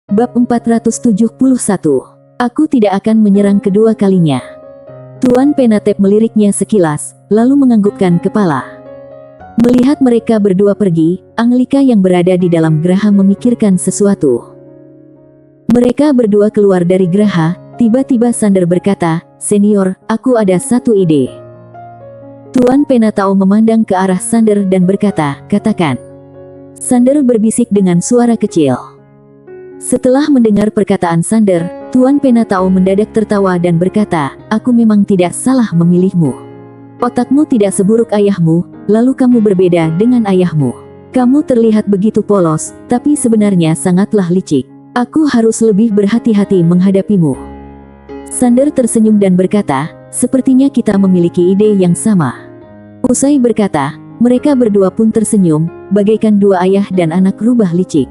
Bab 471. Aku tidak akan menyerang kedua kalinya. Tuan Penatep meliriknya sekilas, lalu menganggukkan kepala. Melihat mereka berdua pergi, Anglika yang berada di dalam geraha memikirkan sesuatu. Mereka berdua keluar dari geraha, tiba-tiba Sander berkata, "Senior, aku ada satu ide." Tuan Penatau memandang ke arah Sander dan berkata, "Katakan." Sander berbisik dengan suara kecil. Setelah mendengar perkataan Sander, Tuan Penatau mendadak tertawa dan berkata, "Aku memang tidak salah memilihmu. Otakmu tidak seburuk ayahmu, lalu kamu berbeda dengan ayahmu. Kamu terlihat begitu polos, tapi sebenarnya sangatlah licik. Aku harus lebih berhati-hati menghadapimu." Sander tersenyum dan berkata, "Sepertinya kita memiliki ide yang sama." Usai berkata, mereka berdua pun tersenyum, bagaikan dua ayah dan anak rubah licik.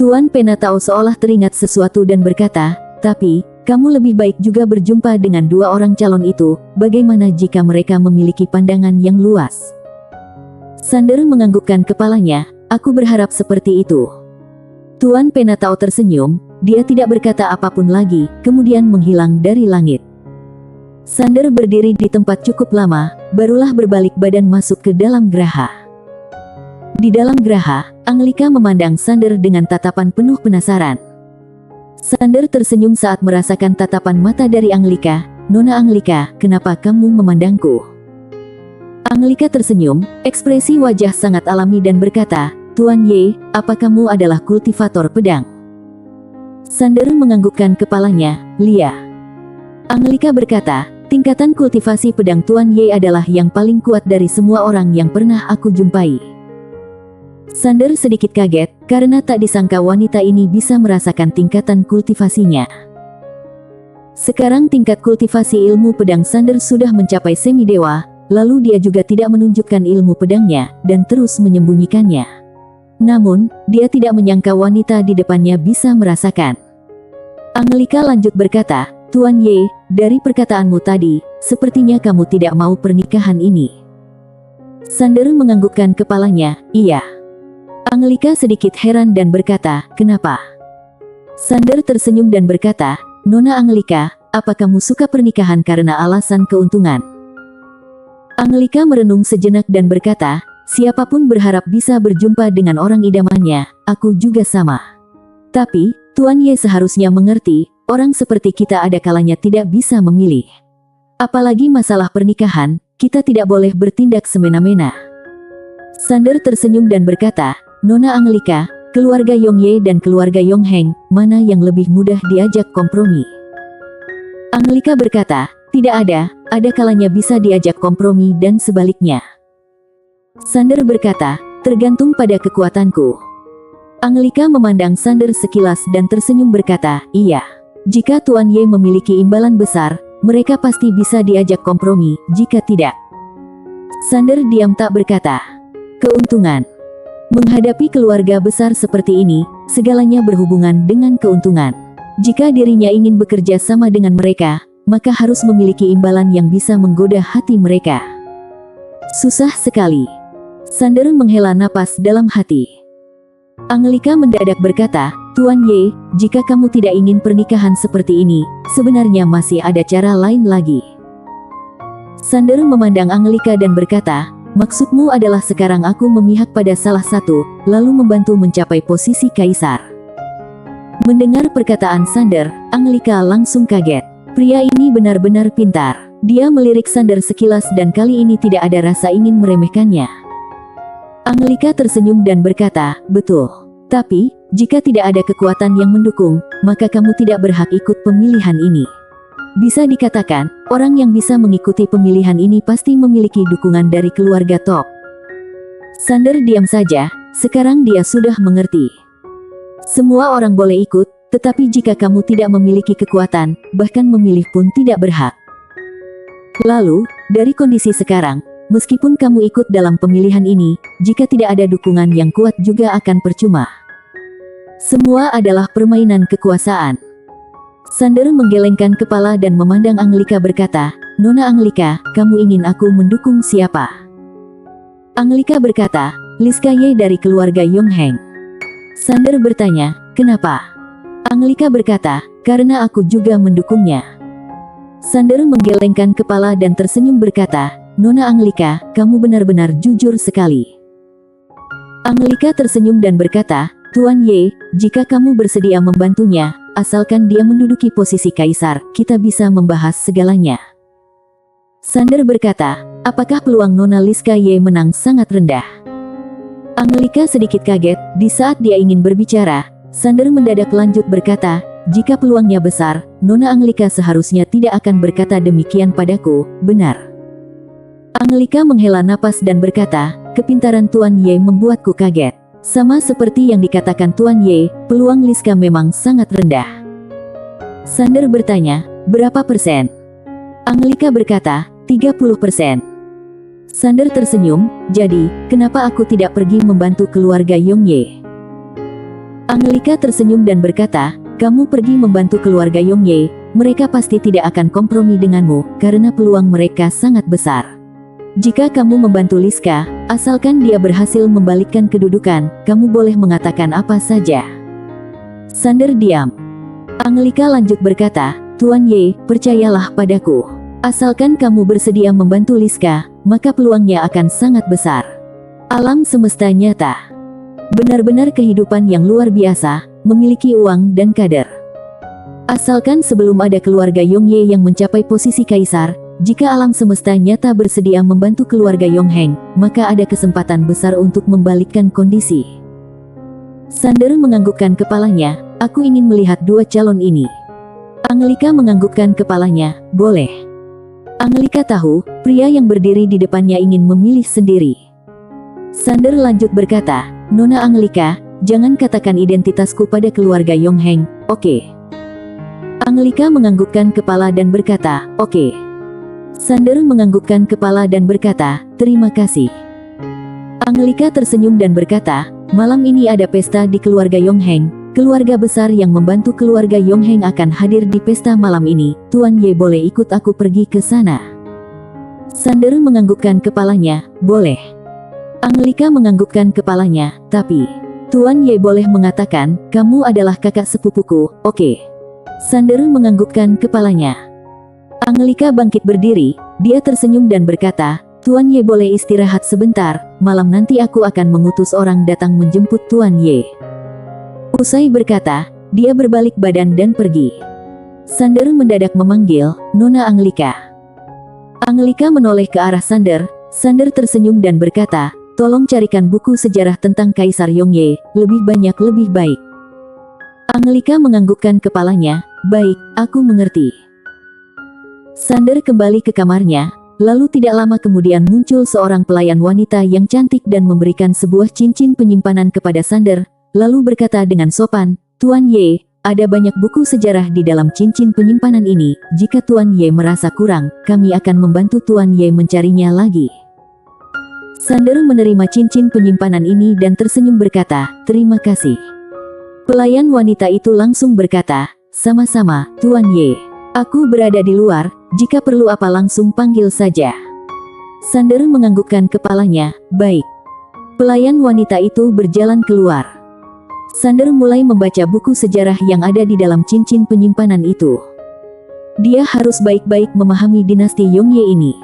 Tuan Penatau seolah teringat sesuatu dan berkata, "Tapi, kamu lebih baik juga berjumpa dengan dua orang calon itu, bagaimana jika mereka memiliki pandangan yang luas?" Sander menganggukkan kepalanya, "Aku berharap seperti itu." Tuan Penatau tersenyum, dia tidak berkata apapun lagi, kemudian menghilang dari langit. Sander berdiri di tempat cukup lama, barulah berbalik badan masuk ke dalam geraha. Di dalam geraha, Anglika memandang Sander dengan tatapan penuh penasaran. Sander tersenyum saat merasakan tatapan mata dari Anglika. "Nona Anglika, kenapa kamu memandangku?" Anglika tersenyum, ekspresi wajah sangat alami dan berkata, "Tuan Ye, apa kamu adalah kultivator pedang?" Sander menganggukkan kepalanya, "Lia." Anglika berkata, "Tingkatan kultivasi pedang Tuan Ye adalah yang paling kuat dari semua orang yang pernah aku jumpai." Sander sedikit kaget, karena tak disangka wanita ini bisa merasakan tingkatan kultivasinya. Sekarang tingkat kultivasi ilmu pedang Sander sudah mencapai semi-dewa, lalu dia juga tidak menunjukkan ilmu pedangnya, dan terus menyembunyikannya. Namun, dia tidak menyangka wanita di depannya bisa merasakan. Anglika lanjut berkata, "Tuan Ye, dari perkataanmu tadi, sepertinya kamu tidak mau pernikahan ini." Sander menganggukkan kepalanya, "Iya." Anglika sedikit heran dan berkata, "Kenapa?" Sander tersenyum dan berkata, "Nona Anglika, apa kamu suka pernikahan karena alasan keuntungan?" Anglika merenung sejenak dan berkata, "Siapapun berharap bisa berjumpa dengan orang idamannya, aku juga sama. Tapi, Tuan Ye seharusnya mengerti, orang seperti kita ada kalanya tidak bisa memilih. Apalagi masalah pernikahan, kita tidak boleh bertindak semena-mena." Sander tersenyum dan berkata, "Nona Anglika, keluarga Yong Ye dan keluarga Yong Heng, mana yang lebih mudah diajak kompromi?" Anglika berkata, "Tidak ada kalanya bisa diajak kompromi dan sebaliknya." Sander berkata, "Tergantung pada kekuatanku." Anglika memandang Sander sekilas dan tersenyum berkata, "Iya. Jika Tuan Ye memiliki imbalan besar, mereka pasti bisa diajak kompromi, jika tidak." Sander diam tak berkata. Keuntungan. Menghadapi keluarga besar seperti ini, segalanya berhubungan dengan keuntungan. Jika dirinya ingin bekerja sama dengan mereka, maka harus memiliki imbalan yang bisa menggoda hati mereka. Susah sekali. Sander menghela napas dalam hati. Anglika mendadak berkata, "Tuan Ye, jika kamu tidak ingin pernikahan seperti ini, sebenarnya masih ada cara lain lagi." Sander memandang Anglika dan berkata, "Maksudmu adalah sekarang aku memihak pada salah satu, lalu membantu mencapai posisi kaisar." Mendengar perkataan Sander, Anglika langsung kaget. Pria ini benar-benar pintar. Dia melirik Sander sekilas dan kali ini tidak ada rasa ingin meremehkannya. Anglika tersenyum dan berkata, "Betul. Tapi, jika tidak ada kekuatan yang mendukung, maka kamu tidak berhak ikut pemilihan ini. Bisa dikatakan, orang yang bisa mengikuti pemilihan ini pasti memiliki dukungan dari keluarga top." Sander diam saja, sekarang dia sudah mengerti. Semua orang boleh ikut, tetapi jika kamu tidak memiliki kekuatan, bahkan memilih pun tidak berhak. Lalu, dari kondisi sekarang, meskipun kamu ikut dalam pemilihan ini, jika tidak ada dukungan yang kuat juga akan percuma. Semua adalah permainan kekuasaan. Sander menggelengkan kepala dan memandang Anglika berkata, "Nona Anglika, kamu ingin aku mendukung siapa?" Anglika berkata, "Liska Ye dari keluarga Yong Heng." Sander bertanya, Kenapa? Anglika berkata, karena aku juga mendukungnya. Sander menggelengkan kepala dan tersenyum berkata, Nona Anglika, kamu benar-benar jujur sekali. Anglika tersenyum dan berkata, Tuan Ye, jika kamu bersedia membantunya, asalkan dia menduduki posisi kaisar, kita bisa membahas segalanya. Sander berkata, apakah peluang Nona Liska Ye menang sangat rendah? Anglika sedikit kaget, di saat dia ingin berbicara, Sander mendadak lanjut berkata, jika peluangnya besar, Nona Anglika seharusnya tidak akan berkata demikian padaku, benar. Anglika menghela napas dan berkata, kepintaran Tuan Ye membuatku kaget. Sama seperti yang dikatakan Tuan Ye, peluang Liska memang sangat rendah. Sander bertanya, berapa persen? Anglika berkata, 30%. Sander tersenyum, jadi, kenapa aku tidak pergi membantu keluarga Yongye? Anglika tersenyum dan berkata, kamu pergi membantu keluarga Yongye, mereka pasti tidak akan kompromi denganmu, karena peluang mereka sangat besar. Jika kamu membantu Liska, asalkan dia berhasil membalikkan kedudukan, kamu boleh mengatakan apa saja. Sander diam. Anglika lanjut berkata, Tuan Ye, percayalah padaku. Asalkan kamu bersedia membantu Liska, maka peluangnya akan sangat besar. Alam semesta nyata. Benar-benar kehidupan yang luar biasa, memiliki uang dan kader. Asalkan sebelum ada keluarga Yongye yang mencapai posisi kaisar, jika alam semesta nyata bersedia membantu keluarga Yongheng, maka ada kesempatan besar untuk membalikkan kondisi. Sander menganggukkan kepalanya, aku ingin melihat dua calon ini. Anglika menganggukkan kepalanya, boleh. Anglika tahu, pria yang berdiri di depannya ingin memilih sendiri. Sander lanjut berkata, Nona Anglika, jangan katakan identitasku pada keluarga Yongheng, oke? Anglika menganggukkan kepala dan berkata, oke. Sander menganggukkan kepala dan berkata, terima kasih. Anglika tersenyum dan berkata, malam ini ada pesta di keluarga Yongheng. Keluarga besar yang membantu keluarga Yongheng akan hadir di pesta malam ini. Tuan Ye boleh ikut aku pergi ke sana? Sander menganggukkan kepalanya, boleh. Anglika menganggukkan kepalanya, tapi Tuan Ye boleh mengatakan, kamu adalah kakak sepupuku, oke? Sander menganggukkan kepalanya. Anglika bangkit berdiri, dia tersenyum dan berkata, Tuan Ye boleh istirahat sebentar, malam nanti aku akan mengutus orang datang menjemput Tuan Ye. Usai berkata, dia berbalik badan dan pergi. Sander mendadak memanggil, Nona Anglika. Anglika menoleh ke arah Sander. Sander tersenyum dan berkata, tolong carikan buku sejarah tentang Kaisar Yongye, lebih banyak lebih baik. Anglika menganggukkan kepalanya, baik, aku mengerti. Sander kembali ke kamarnya, lalu tidak lama kemudian muncul seorang pelayan wanita yang cantik dan memberikan sebuah cincin penyimpanan kepada Sander. Lalu berkata dengan sopan, Tuan Ye, ada banyak buku sejarah di dalam cincin penyimpanan ini. Jika Tuan Ye merasa kurang, kami akan membantu Tuan Ye mencarinya lagi. Sander menerima cincin penyimpanan ini dan tersenyum berkata, terima kasih. Pelayan wanita itu langsung berkata, sama-sama, Tuan Ye. Aku berada di luar, jika perlu apa langsung panggil saja. Sander menganggukkan kepalanya, baik. Pelayan wanita itu berjalan keluar. Sander mulai membaca buku sejarah yang ada di dalam cincin penyimpanan itu. Dia harus baik-baik memahami dinasti Yongye ini.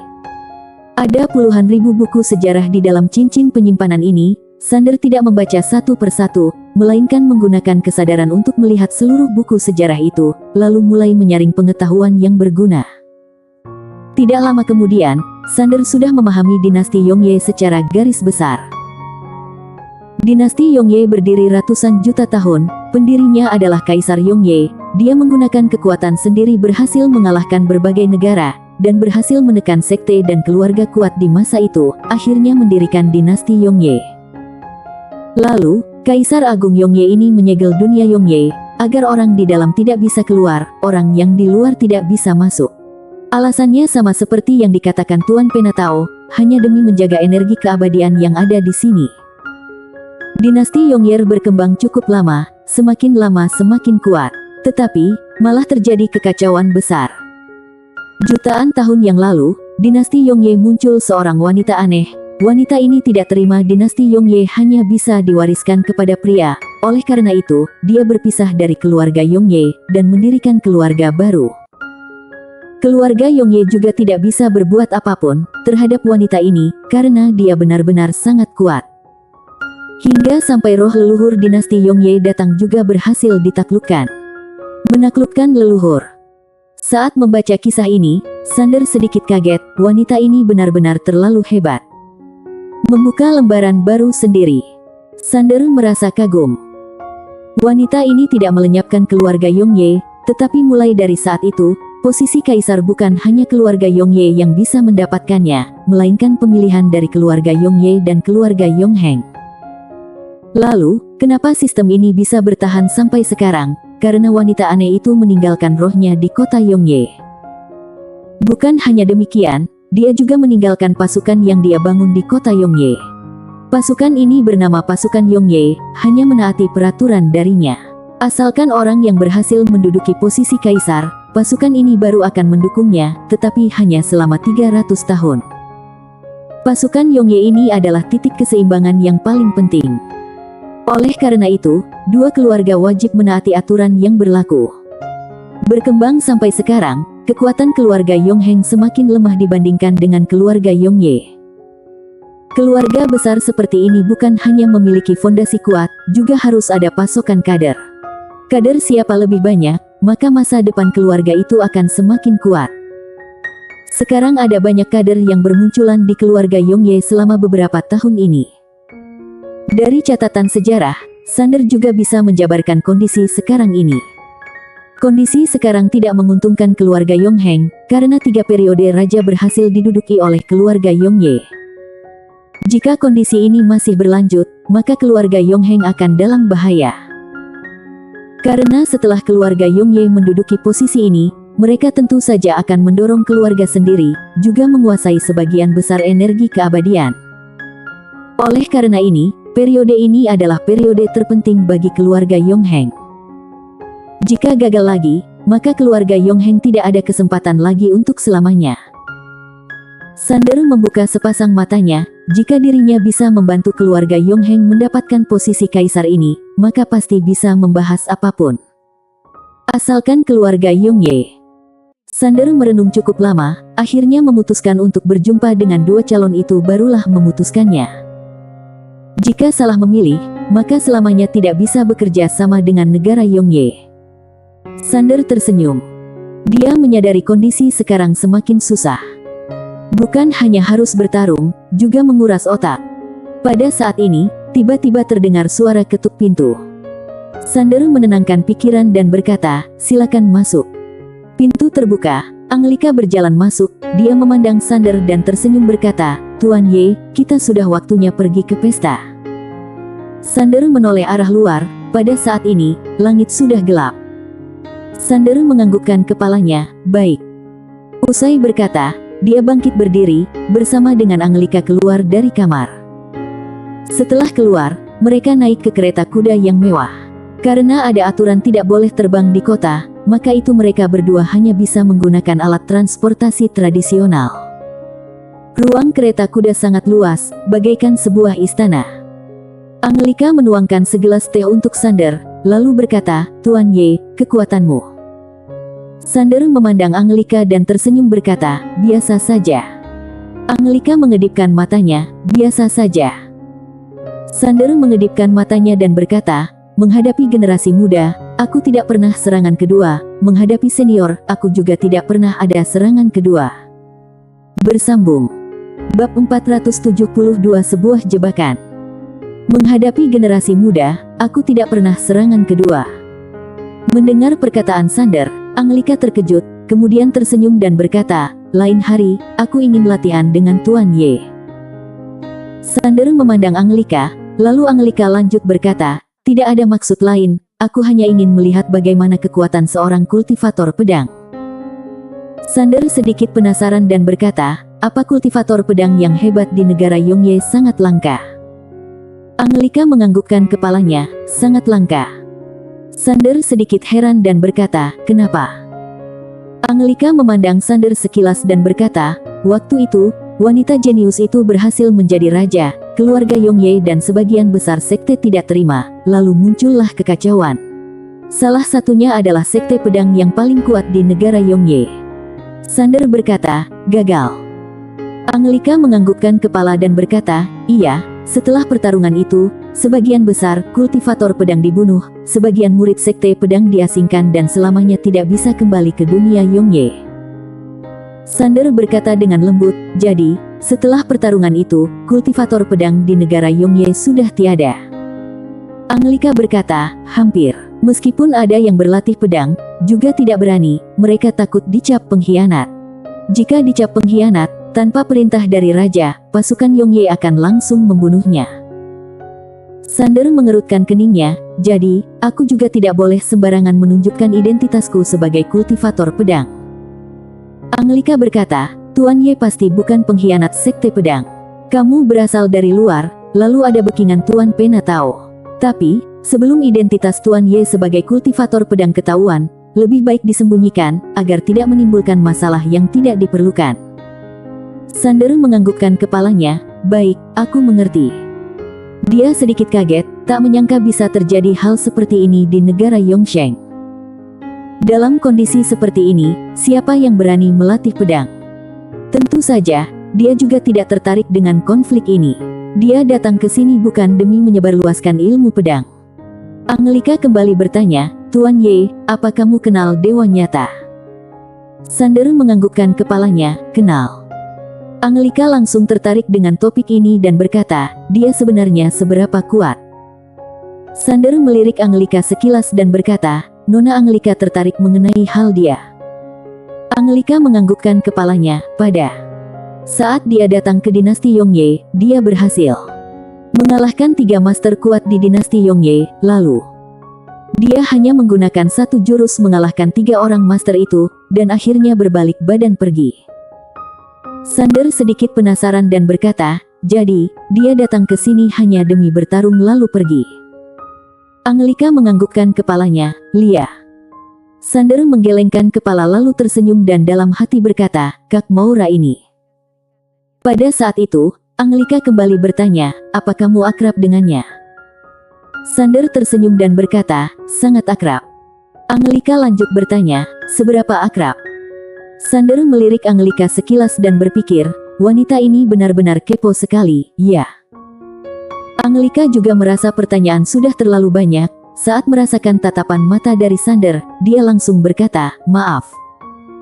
Ada puluhan ribu buku sejarah di dalam cincin penyimpanan ini. Sander tidak membaca satu persatu, melainkan menggunakan kesadaran untuk melihat seluruh buku sejarah itu, lalu mulai menyaring pengetahuan yang berguna. Tidak lama kemudian, Sander sudah memahami dinasti Yongye secara garis besar. Dinasti Yongye berdiri ratusan juta tahun, pendirinya adalah Kaisar Yongye. Dia menggunakan kekuatan sendiri berhasil mengalahkan berbagai negara, dan berhasil menekan sekte dan keluarga kuat di masa itu, akhirnya mendirikan dinasti Yongye. Lalu, Kaisar Agung Yongye ini menyegel dunia Yongye, agar orang di dalam tidak bisa keluar, orang yang di luar tidak bisa masuk. Alasannya sama seperti yang dikatakan Tuan Penatao, hanya demi menjaga energi keabadian yang ada di sini. Dinasti Yongye berkembang cukup lama semakin kuat. Tetapi, malah terjadi kekacauan besar. Jutaan tahun yang lalu, dinasti Yongye muncul seorang wanita aneh. Wanita ini tidak terima dinasti Yongye hanya bisa diwariskan kepada pria. oleh karena itu, dia berpisah dari keluarga Yongye dan mendirikan keluarga baru. Keluarga Yongye juga tidak bisa berbuat apapun terhadap wanita ini karena dia benar-benar sangat kuat. Hingga sampai roh leluhur dinasti Yongye datang juga berhasil ditaklukkan. Menaklukkan leluhur. Saat membaca kisah ini, Sander sedikit kaget, wanita ini benar-benar terlalu hebat. Membuka lembaran baru sendiri. Sander merasa kagum. Wanita ini tidak melenyapkan keluarga Yongye, tetapi mulai dari saat itu, posisi kaisar bukan hanya keluarga Yongye yang bisa mendapatkannya, melainkan pemilihan dari keluarga Yongye dan keluarga Yongheng. Lalu, kenapa sistem ini bisa bertahan sampai sekarang? Karena wanita aneh itu meninggalkan rohnya di kota Yongye. Bukan hanya demikian, dia juga meninggalkan pasukan yang dia bangun di kota Yongye. Pasukan ini bernama pasukan Yongye, hanya menaati peraturan darinya. Asalkan orang yang berhasil menduduki posisi kaisar, pasukan ini baru akan mendukungnya, tetapi hanya selama 300 tahun. Pasukan Yongye ini adalah titik keseimbangan yang paling penting. Oleh karena itu, dua keluarga wajib menaati aturan yang berlaku. Berkembang sampai sekarang, kekuatan keluarga Yongheng semakin lemah dibandingkan dengan keluarga Yongye. Keluarga besar seperti ini bukan hanya memiliki fondasi kuat, juga harus ada pasokan kader. Kader siapa lebih banyak, maka masa depan keluarga itu akan semakin kuat. Sekarang ada banyak kader yang bermunculan di keluarga Yongye selama beberapa tahun ini. Dari catatan sejarah, Sander juga bisa menjabarkan kondisi sekarang ini. Kondisi sekarang tidak menguntungkan keluarga Yongheng, karena 3 periode raja berhasil diduduki oleh keluarga Yongye. Jika kondisi ini masih berlanjut, maka keluarga Yongheng akan dalam bahaya. Karena setelah keluarga Yongye menduduki posisi ini, mereka tentu saja akan mendorong keluarga sendiri, juga menguasai sebagian besar energi keabadian. Oleh karena ini, periode ini adalah periode terpenting bagi keluarga Yongheng. Jika gagal lagi, maka keluarga Yongheng tidak ada kesempatan lagi untuk selamanya. Sander membuka sepasang matanya, jika dirinya bisa membantu keluarga Yongheng mendapatkan posisi kaisar ini, maka pasti bisa membahas apapun. Asalkan keluarga Yongye. Sander merenung cukup lama, akhirnya memutuskan untuk berjumpa dengan dua calon itu barulah memutuskannya. Jika salah memilih, maka selamanya tidak bisa bekerja sama dengan negara Yongye. Sander tersenyum. Dia menyadari kondisi sekarang semakin susah. Bukan hanya harus bertarung, juga menguras otak. Pada saat ini, tiba-tiba terdengar suara ketuk pintu. Sander menenangkan pikiran dan berkata, "Silakan masuk." Pintu terbuka, Anglika berjalan masuk, dia memandang Sander dan tersenyum berkata, "Tuan Ye, kita sudah waktunya pergi ke pesta." Sander menoleh arah luar, pada saat ini, langit sudah gelap. Sander menganggukkan kepalanya, "Baik." Usai berkata, dia bangkit berdiri, bersama dengan Anglika keluar dari kamar. Setelah keluar, mereka naik ke kereta kuda yang mewah. Karena ada aturan tidak boleh terbang di kota, maka itu mereka berdua hanya bisa menggunakan alat transportasi tradisional. Ruang kereta kuda sangat luas, bagaikan sebuah istana. Anglika menuangkan segelas teh untuk Sander, lalu berkata, "Tuan Ye, kekuatanmu." Sander memandang Anglika dan tersenyum berkata, "Biasa saja." Anglika mengedipkan matanya, "Biasa saja." Sander mengedipkan matanya dan berkata, "Menghadapi generasi muda, aku tidak pernah serangan kedua, menghadapi senior, aku juga tidak pernah ada serangan kedua." Bersambung. Bab 472 sebuah jebakan. Menghadapi generasi muda, aku tidak pernah serangan kedua. Mendengar perkataan Sander, Anglika terkejut, kemudian tersenyum dan berkata, "Lain hari, aku ingin latihan dengan Tuan Ye." Sander memandang Anglika, lalu Anglika lanjut berkata, "Tidak ada maksud lain, aku hanya ingin melihat bagaimana kekuatan seorang kultivator pedang." Sander sedikit penasaran dan berkata, "Apa kultivator pedang yang hebat di negara Yongye sangat langka?" Anglika menganggukkan kepalanya, "Sangat langka." Sander sedikit heran dan berkata, "Kenapa?" Anglika memandang Sander sekilas dan berkata, "Waktu itu, wanita jenius itu berhasil menjadi raja, keluarga Yongye dan sebagian besar sekte tidak terima, lalu muncullah kekacauan. Salah satunya adalah sekte pedang yang paling kuat di negara Yongye. Sander berkata, gagal. Anglika menganggukkan kepala dan berkata, iya, setelah pertarungan itu, sebagian besar kultivator pedang dibunuh, sebagian murid sekte pedang diasingkan dan selamanya tidak bisa kembali ke dunia Yongye. Sander berkata dengan lembut, jadi, setelah pertarungan itu, kultivator pedang di negara Yongye sudah tiada. Anglika berkata, hampir. Meskipun ada yang berlatih pedang, juga tidak berani, mereka takut dicap pengkhianat. Jika dicap pengkhianat, tanpa perintah dari raja, pasukan Yongye akan langsung membunuhnya. Sander mengerutkan keningnya, jadi, aku juga tidak boleh sembarangan menunjukkan identitasku sebagai kultivator pedang. Anglika berkata, Tuan Ye pasti bukan pengkhianat sekte pedang. Kamu berasal dari luar, lalu ada backingan Tuan Pena Tao. Tapi, sebelum identitas Tuan Ye sebagai kultivator pedang ketahuan, lebih baik disembunyikan, agar tidak menimbulkan masalah yang tidak diperlukan. Sander menganggukkan kepalanya, baik, aku mengerti. Dia sedikit kaget, tak menyangka bisa terjadi hal seperti ini di negara Yongsheng. Dalam kondisi seperti ini, siapa yang berani melatih pedang? Tentu saja, dia juga tidak tertarik dengan konflik ini. Dia datang ke sini bukan demi menyebarluaskan ilmu pedang. Anglika kembali bertanya, Tuan Ye, apa kamu kenal Dewa Nyata? Sander menganggukkan kepalanya, kenal. Anglika langsung tertarik dengan topik ini dan berkata, dia sebenarnya seberapa kuat? Sander melirik Anglika sekilas dan berkata, Nona Anglika tertarik mengenai hal dia. Anglika menganggukkan kepalanya, pada saat dia datang ke dinasti Yongye, dia berhasil mengalahkan 3 master kuat di dinasti Yongye, lalu dia hanya menggunakan 1 jurus mengalahkan 3 orang master itu, dan akhirnya berbalik badan pergi. Sander sedikit penasaran dan berkata, jadi, dia datang ke sini hanya demi bertarung lalu pergi. Anglika menganggukkan kepalanya, Lia. Sander menggelengkan kepala lalu tersenyum dan dalam hati berkata, Kak Maura ini. Pada saat itu, Anglika kembali bertanya, apa kamu akrab dengannya? Sander tersenyum dan berkata, sangat akrab. Anglika lanjut bertanya, seberapa akrab? Sander melirik Anglika sekilas dan berpikir, wanita ini benar-benar kepo sekali, ya. Anglika juga merasa pertanyaan sudah terlalu banyak. Saat merasakan tatapan mata dari Sander, dia langsung berkata, maaf.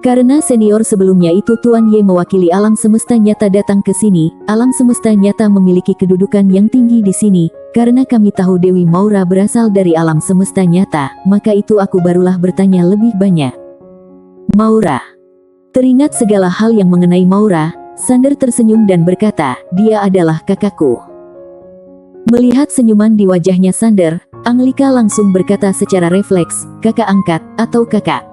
Karena senior sebelumnya itu Tuan Ye mewakili alam semesta nyata datang ke sini, alam semesta nyata memiliki kedudukan yang tinggi di sini, karena kami tahu Dewi Maura berasal dari alam semesta nyata, maka itu aku barulah bertanya lebih banyak. Maura. Teringat segala hal yang mengenai Maura, Sander tersenyum dan berkata, dia adalah kakakku. Melihat senyuman di wajahnya Sander, Anglika langsung berkata secara refleks, kakak angkat, atau kakak.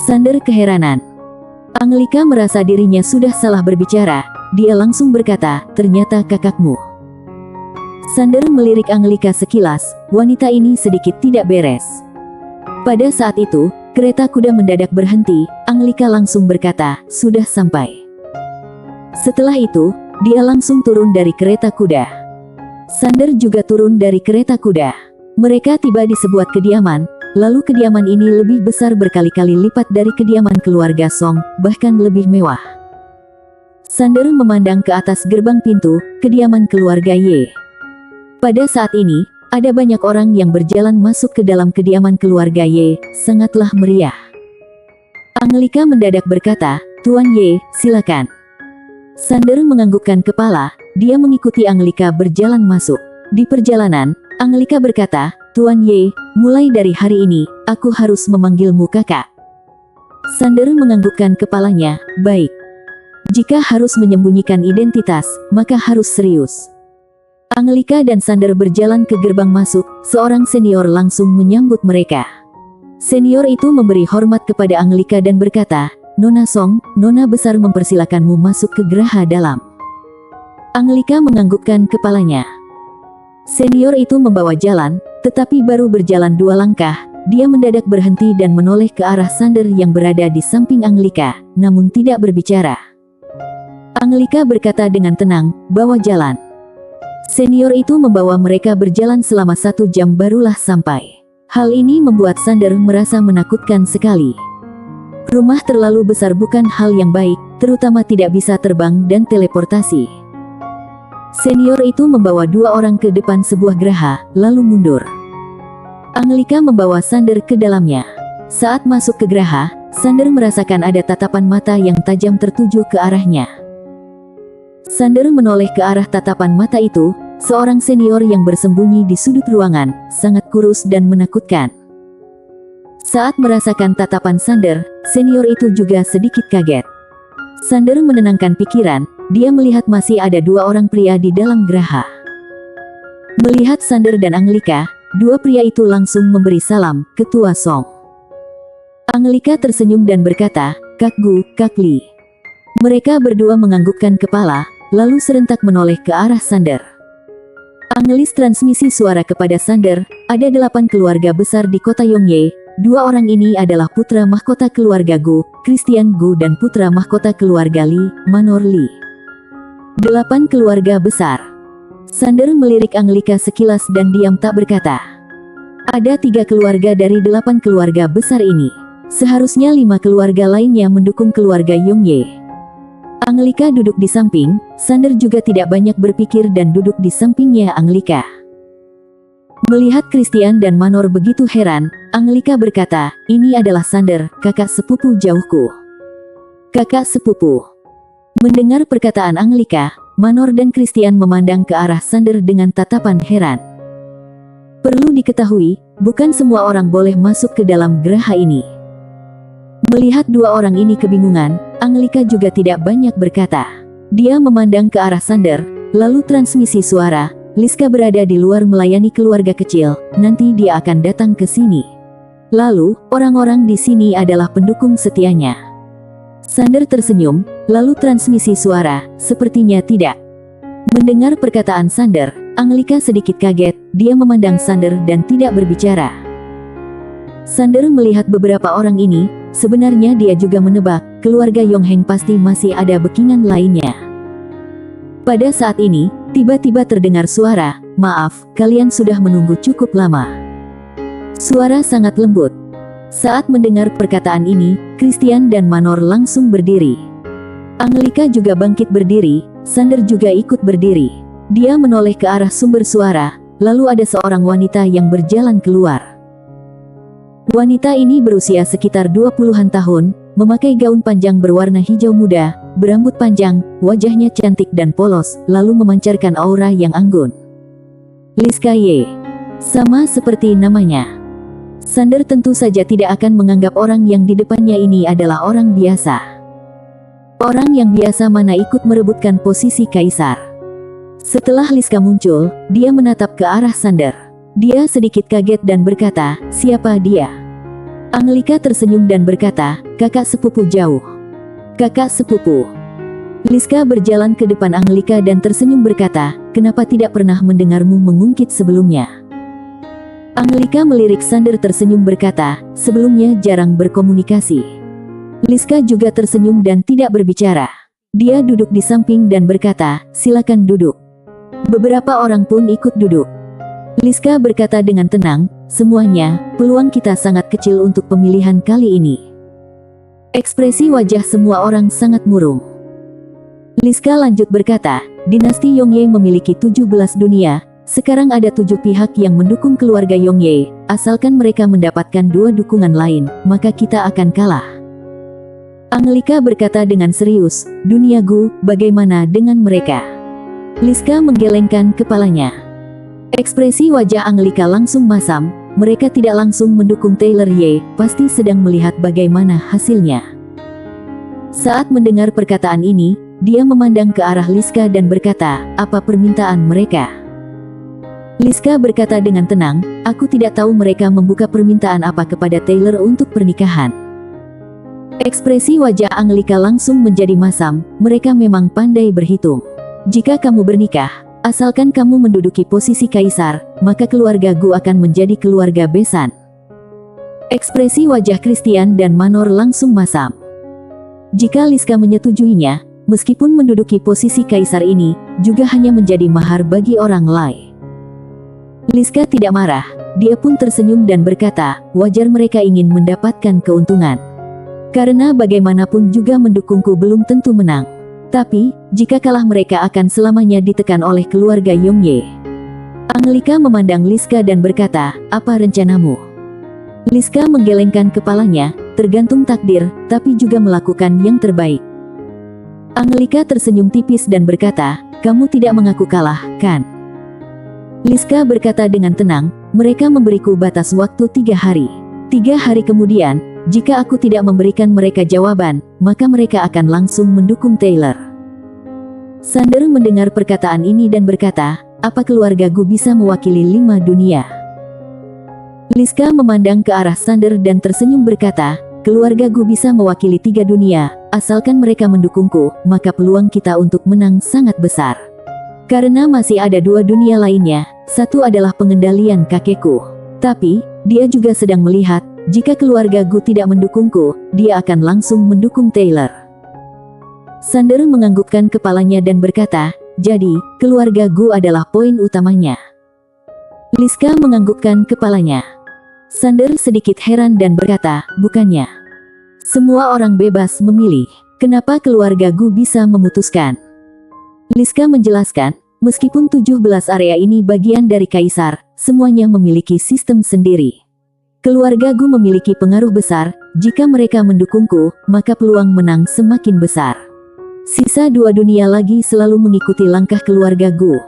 Sander keheranan. Anglika merasa dirinya sudah salah berbicara, dia langsung berkata, ternyata kakakmu. Sander melirik Anglika sekilas, wanita ini sedikit tidak beres. Pada saat itu, kereta kuda mendadak berhenti, Anglika langsung berkata, sudah sampai. Setelah itu, dia langsung turun dari kereta kuda. Sander juga turun dari kereta kuda. Mereka tiba di sebuah kediaman. Lalu kediaman ini lebih besar berkali-kali lipat dari kediaman keluarga Song, bahkan lebih mewah. Sander memandang ke atas gerbang pintu, kediaman keluarga Ye. Pada saat ini, ada banyak orang yang berjalan masuk ke dalam kediaman keluarga Ye, sangatlah meriah. Anglika mendadak berkata, Tuan Ye, silakan. Sander menganggukkan kepala, dia mengikuti Anglika berjalan masuk. Di perjalanan, Anglika berkata, Tuan Ye, mulai dari hari ini, aku harus memanggilmu kakak. Sander menganggukkan kepalanya, baik. Jika harus menyembunyikan identitas, maka harus serius. Anglika dan Sander berjalan ke gerbang masuk, seorang senior langsung menyambut mereka. Senior itu memberi hormat kepada Anglika dan berkata, Nona Song, Nona besar mempersilakanmu masuk ke geraha dalam. Anglika menganggukkan kepalanya. Senior itu membawa jalan, tetapi baru berjalan 2 langkah, dia mendadak berhenti dan menoleh ke arah Sander yang berada di samping Anglika, namun tidak berbicara. Anglika berkata dengan tenang, bawa jalan. Senior itu membawa mereka berjalan selama 1 jam barulah sampai. Hal ini membuat Sander merasa menakutkan sekali. Rumah terlalu besar bukan hal yang baik, terutama tidak bisa terbang dan teleportasi. Senior itu membawa 2 orang ke depan sebuah geraha, lalu mundur. Anglika membawa Sander ke dalamnya. Saat masuk ke geraha, Sander merasakan ada tatapan mata yang tajam tertuju ke arahnya. Sander menoleh ke arah tatapan mata itu, seorang senior yang bersembunyi di sudut ruangan, sangat kurus dan menakutkan. Saat merasakan tatapan Sander, senior itu juga sedikit kaget. Sander menenangkan pikiran, dia melihat masih ada 2 orang pria di dalam geraha. Melihat Sander dan Anglika, 2 pria itu langsung memberi salam, Ketua Song. Anglika tersenyum dan berkata, Kak Gu, Kak Li. Mereka berdua menganggukkan kepala, lalu serentak menoleh ke arah Sander. Anglis transmisi suara kepada Sander, ada 8 keluarga besar di kota Yongye. 2 orang ini adalah putra mahkota keluarga Gu, Christian Gu dan putra mahkota keluarga Li, Manor Li. 8 keluarga besar. Sander melirik Anglika sekilas dan diam tak berkata. Ada 3 keluarga dari 8 keluarga besar ini. Seharusnya 5 keluarga lainnya mendukung keluarga Yongye. Anglika duduk di samping, Sander juga tidak banyak berpikir dan duduk di sampingnya Anglika. Melihat Christian dan Manor begitu heran, Anglika berkata, ini adalah Sander, kakak sepupu jauhku. Kakak sepupu. Mendengar perkataan Anglika, Manor dan Christian memandang ke arah Sander dengan tatapan heran. Perlu diketahui, bukan semua orang boleh masuk ke dalam geraha ini. Melihat 2 orang ini kebingungan, Anglika juga tidak banyak berkata. Dia memandang ke arah Sander, lalu transmisi suara, Liska berada di luar melayani keluarga kecil, nanti dia akan datang ke sini. Lalu, orang-orang di sini adalah pendukung setianya. Sander tersenyum, lalu transmisi suara, sepertinya tidak. Mendengar perkataan Sander, Anglika sedikit kaget, dia memandang Sander dan tidak berbicara. Sander melihat beberapa orang ini, sebenarnya dia juga menebak, keluarga Yongheng pasti masih ada backingan lainnya. Pada saat ini, tiba-tiba terdengar suara, maaf, kalian sudah menunggu cukup lama. Suara sangat lembut. Saat mendengar perkataan ini, Christian dan Manor langsung berdiri. Anglika juga bangkit berdiri, Sander juga ikut berdiri. Dia menoleh ke arah sumber suara, lalu ada seorang wanita yang berjalan keluar. Wanita ini berusia sekitar 20-an tahun, memakai gaun panjang berwarna hijau muda, berambut panjang, wajahnya cantik dan polos, lalu memancarkan aura yang anggun. Liska Ye. Sama seperti namanya. Sander tentu saja tidak akan menganggap orang yang di depannya ini adalah orang biasa. Orang yang biasa mana ikut merebutkan posisi kaisar. Setelah Liska muncul, dia menatap ke arah Sander. Dia sedikit kaget dan berkata, siapa dia? Anglika tersenyum dan berkata, kakak sepupu jauh. Kakak sepupu. Liska berjalan ke depan Anglika dan tersenyum berkata, kenapa tidak pernah mendengarmu mengungkit sebelumnya? Anglika melirik Sander tersenyum berkata, sebelumnya jarang berkomunikasi. Liska juga tersenyum dan tidak berbicara. Dia duduk di samping dan berkata, silakan duduk. Beberapa orang pun ikut duduk. Liska berkata dengan tenang, semuanya, peluang kita sangat kecil untuk pemilihan kali ini. Ekspresi wajah semua orang sangat murung. Liska lanjut berkata, dinasti Yongye memiliki 17 dunia, sekarang ada 7 pihak yang mendukung keluarga Yongye, asalkan mereka mendapatkan 2 dukungan lain, maka kita akan kalah. Anglika berkata dengan serius, dunia Gu, bagaimana dengan mereka? Liska menggelengkan kepalanya. Ekspresi wajah Anglika langsung masam, mereka tidak langsung mendukung Taylor Ye, pasti sedang melihat bagaimana hasilnya. Saat mendengar perkataan ini, dia memandang ke arah Liska dan berkata, apa permintaan mereka? Liska berkata dengan tenang, aku tidak tahu mereka membuka permintaan apa kepada Taylor untuk pernikahan. Ekspresi wajah Anglika langsung menjadi masam, mereka memang pandai berhitung. Jika kamu bernikah, asalkan kamu menduduki posisi kaisar, maka keluarga Gu akan menjadi keluarga besan. Ekspresi wajah Christian dan Manor langsung masam. Jika Liska menyetujuinya, meskipun menduduki posisi kaisar ini, juga hanya menjadi mahar bagi orang lain. Liska tidak marah, dia pun tersenyum dan berkata, wajar mereka ingin mendapatkan keuntungan. Karena bagaimanapun juga mendukungku belum tentu menang. Tapi, jika kalah mereka akan selamanya ditekan oleh keluarga Yongye. Angelika memandang Liska dan berkata, apa rencanamu? Liska menggelengkan kepalanya, tergantung takdir, tapi juga melakukan yang terbaik. Angelika tersenyum tipis dan berkata, kamu tidak mengaku kalah, kan? Liska berkata dengan tenang, mereka memberiku batas waktu 3 hari. 3 hari kemudian, jika aku tidak memberikan mereka jawaban, maka mereka akan langsung mendukung Taylor. Sander mendengar perkataan ini dan berkata, apa keluarga Gu bisa mewakili 5 dunia? Liska memandang ke arah Sander dan tersenyum berkata, keluarga Gu bisa mewakili 3 dunia, asalkan mereka mendukungku, maka peluang kita untuk menang sangat besar. Karena masih ada 2 dunia lainnya, satu adalah pengendalian kakekku. Tapi, dia juga sedang melihat, jika keluarga Gu tidak mendukungku, dia akan langsung mendukung Taylor. Sander menganggukkan kepalanya dan berkata, jadi, keluarga Gu adalah poin utamanya. Liska menganggukkan kepalanya. Sander sedikit heran dan berkata, bukannya semua orang bebas memilih. Kenapa keluarga Gu bisa memutuskan? Liska menjelaskan, meskipun 17 area ini bagian dari kaisar, semuanya memiliki sistem sendiri. Keluarga Gu memiliki pengaruh besar, jika mereka mendukungku, maka peluang menang semakin besar. Sisa 2 dunia lagi selalu mengikuti langkah keluarga Gu.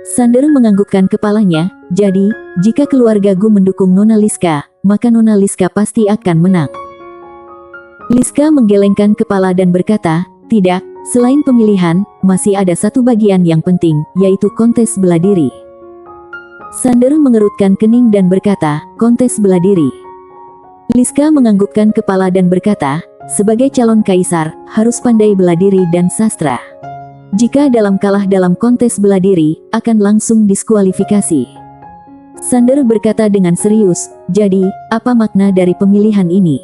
Sander menganggukkan kepalanya, jadi, jika keluarga Gu mendukung Nona Liska, maka Nona Liska pasti akan menang. Liska menggelengkan kepala dan berkata, tidak, selain pemilihan, masih ada satu bagian yang penting, yaitu kontes bela diri. Sander mengerutkan kening dan berkata, kontes bela diri. Liska menganggukkan kepala dan berkata, sebagai calon kaisar, harus pandai bela diri dan sastra. Jika kalah dalam kontes bela diri, akan langsung diskualifikasi. Sander berkata dengan serius, jadi, apa makna dari pemilihan ini?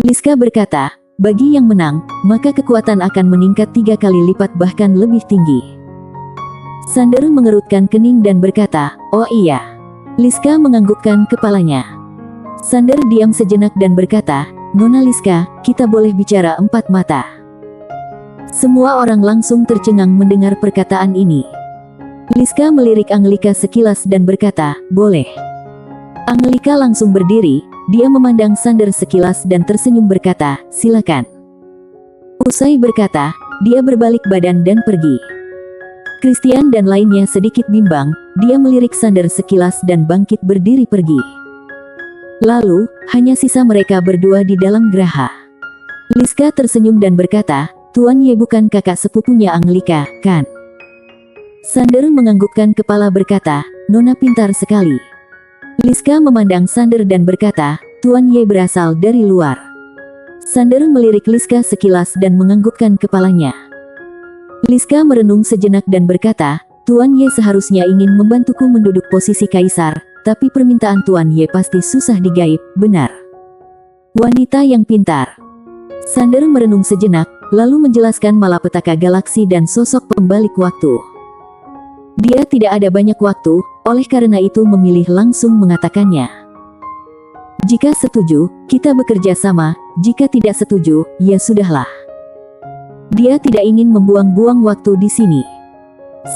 Liska berkata, bagi yang menang, maka kekuatan akan meningkat 3 kali lipat bahkan lebih tinggi. Sander mengerutkan kening dan berkata, oh iya. Liska menganggukkan kepalanya. Sander diam sejenak dan berkata, Nona Liska, kita boleh bicara 4 mata. Semua orang langsung tercengang mendengar perkataan ini. Liska melirik Angelika sekilas dan berkata, boleh. Angelika langsung berdiri, dia memandang Sander sekilas dan tersenyum berkata, silakan. Usai berkata, dia berbalik badan dan pergi. Christian dan lainnya sedikit bimbang, dia melirik Sander sekilas dan bangkit berdiri pergi. Lalu, hanya sisa mereka berdua di dalam geraha. Liska tersenyum dan berkata, Tuan Ye bukan kakak sepupunya Angelika, kan? Sander menganggukkan kepala berkata, Nona pintar sekali. Liska memandang Sander dan berkata, Tuan Ye berasal dari luar. Sander melirik Liska sekilas dan menganggukkan kepalanya. Liska merenung sejenak dan berkata, Tuan Ye seharusnya ingin membantuku menduduk posisi kaisar, tapi permintaan Tuan Ye pasti susah digaib, benar. Wanita yang pintar. Sander merenung sejenak, lalu menjelaskan malapetaka galaksi dan sosok pembalik waktu. Dia tidak ada banyak waktu, oleh karena itu memilih langsung mengatakannya. Jika setuju, kita bekerja sama, jika tidak setuju, ya sudahlah. Dia tidak ingin membuang-buang waktu di sini.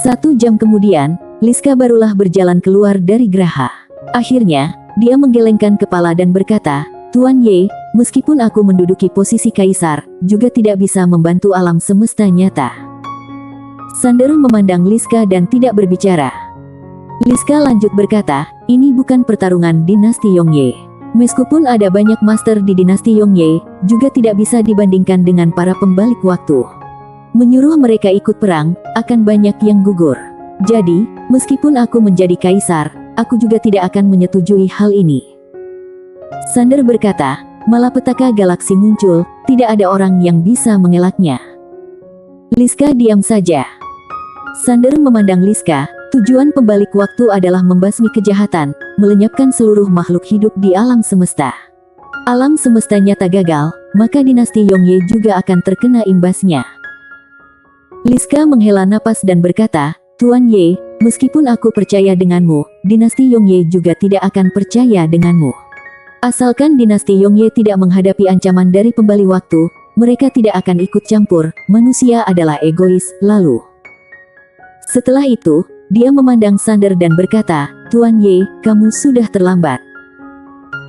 1 jam kemudian, Liska barulah berjalan keluar dari geraha. Akhirnya, dia menggelengkan kepala dan berkata, Tuan Ye, meskipun aku menduduki posisi kaisar, juga tidak bisa membantu alam semesta nyata. Sander memandang Liska dan tidak berbicara. Liska lanjut berkata, ini bukan pertarungan dinasti Yongye. Meskipun ada banyak master di dinasti Yongye, juga tidak bisa dibandingkan dengan para pembalik waktu. Menyuruh mereka ikut perang, akan banyak yang gugur. Jadi, meskipun aku menjadi kaisar, aku juga tidak akan menyetujui hal ini. Sander berkata, malapetaka galaksi muncul, tidak ada orang yang bisa mengelaknya. Liska diam saja. Sander memandang Liska, tujuan pembalik waktu adalah membasmi kejahatan, melenyapkan seluruh makhluk hidup di alam semesta. Alam semesta nyata gagal, maka dinasti Yongye juga akan terkena imbasnya. Liska menghela napas dan berkata, Tuan Ye, meskipun aku percaya denganmu, dinasti Yongye juga tidak akan percaya denganmu. Asalkan dinasti Yongye tidak menghadapi ancaman dari pembali waktu, mereka tidak akan ikut campur. Manusia adalah egois. Lalu setelah itu, dia memandang Sander dan berkata, Tuan Ye, kamu sudah terlambat.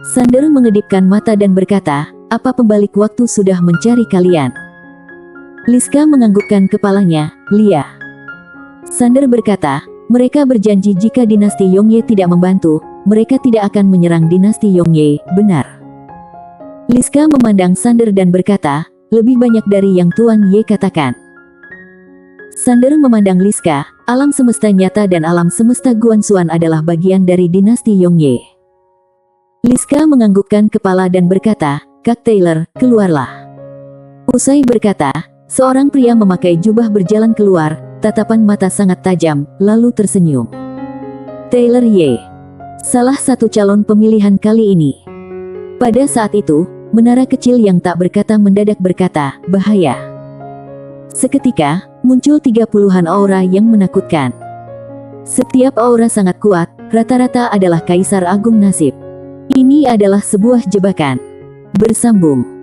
Sander mengedipkan mata dan berkata, apa pembalik waktu sudah mencari kalian? Liska menganggukkan kepalanya, Lia. Sander berkata, mereka berjanji jika dinasti Yongye tidak membantu, mereka tidak akan menyerang dinasti Yongye, benar. Liska memandang Sander dan berkata, lebih banyak dari yang Tuan Ye katakan. Sander memandang Liska, alam semesta nyata dan alam semesta Guanxuan adalah bagian dari dinasti Yongye. Liska menganggukkan kepala dan berkata, Kak Taylor, keluarlah. Usai berkata, seorang pria memakai jubah berjalan keluar, tatapan mata sangat tajam, lalu tersenyum. Taylor Ye, salah satu calon pemilihan kali ini. Pada saat itu, menara kecil yang tak berkata mendadak berkata, bahaya. Seketika, muncul 30-an aura yang menakutkan. Setiap aura sangat kuat, rata-rata adalah Kaisar Agung Nasib. Ini adalah sebuah jebakan. Bersambung.